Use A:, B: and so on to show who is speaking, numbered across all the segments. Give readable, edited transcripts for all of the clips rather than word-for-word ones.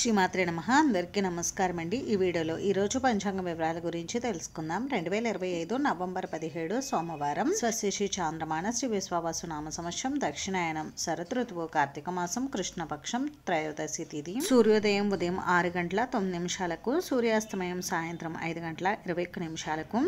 A: శ్రీమాత్రే నమః. అందరికీ నమస్కారం అండి. ఈ వీడియోలో ఈరోజు పంచాంగ వివరాల గురించి తెలుసుకుందాం. 2025 నవంబర్ 17 సోమవారం. స్వస్తిశ్రీ చాంద్రమాన శ్రీ విశ్వావసు నామ సంవత్సరం, దక్షిణాయనం, శరదృతువు, కార్తీక మాసం, కృష్ణపక్షం, త్రయోదశి తిథి. సూర్యోదయం ఉదయం 6:09 సూర్యాస్తమయం సాయంత్రం 5:21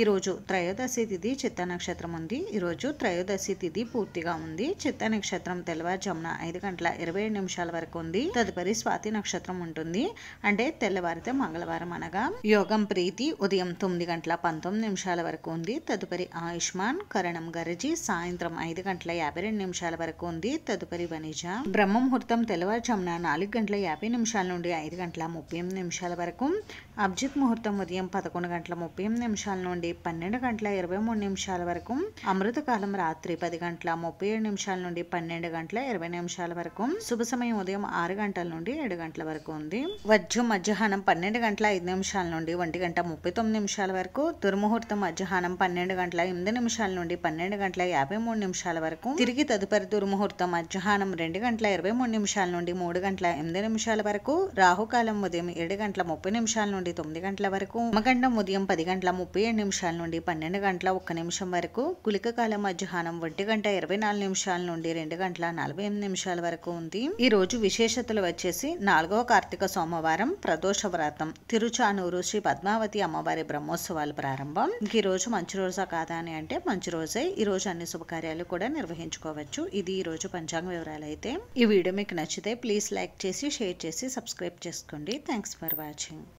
A: ఈరోజు త్రయోదశి తిథి చిత్త నక్షత్రం ఉంది. ఈరోజు త్రయోదశి తిథి పూర్తిగా ఉంది. చిత్త నక్షత్రం తెల్లవారుజామున 5:27 వరకు ఉంది. తదుపరి స్వాతి నక్షత్రం ఉంటుంది. అంటే తెల్లవారితే మంగళవారం అనగా. యోగం ప్రీతి ఉదయం 9:19 వరకు ఉంది. తదుపరి ఆయుష్మాన్, కరణం గరజి సాయంత్రం 5:52 వరకు ఉంది. తదుపరి వనిజ. బ్రహ్మముహూర్తం తెల్లవారుజామున 4:50 నుండి 5:38 వరకు. అభిజిత్ ముహూర్తం ఉదయం 11:30 నుండి 12:23 వరకు. అమృతకాలం రాత్రి 10:37 నుండి 12:20 వరకు. శుభ సమయం ఉదయం 6 గంటల నుండి 7 గంటల వరకు ఉంది. వజ్రం మధ్యాహ్నం 12:05 నుండి 1:39 వరకు. దుర్ముహూర్తం మధ్యాహ్నం 12:08 నుండి 12:53 వరకు. తిరిగి తదుపరి దుర్ముహూర్తం మధ్యాహ్నం 2:23 నుండి 3:08 వరకు. రాహుకాలం ఉదయం 7:30 నుండి 9 గంటల వరకు. యమగండం ఉదయం 10:37 నుండి 12:01 వరకు. గుళిక కాలం మధ్యాహ్నం 1:24 నుండి 2:48 వరకు ఉంది. ఈ రోజు విశేషతలు వచ్చేసి 4వ కార్తీక సోమవారం, ప్రదోష వ్రతం, తిరుచానూరు శ్రీ పద్మావతి అమ్మవారి బ్రహ్మోత్సవాలు ప్రారంభం. ఈ రోజు మంచి రోజా కాదా అని అంటే మంచి రోజే. ఈ రోజు అన్ని శుభకార్యాలు కూడా నిర్వహించుకోవచ్చు. ఇది ఈ రోజు పంచాంగ వివరాలు. అయితే ఈ వీడియో మీకు నచ్చితే ప్లీజ్ లైక్ చేసి, షేర్ చేసి, సబ్స్క్రైబ్ చేసుకోండి. Thanks for watching.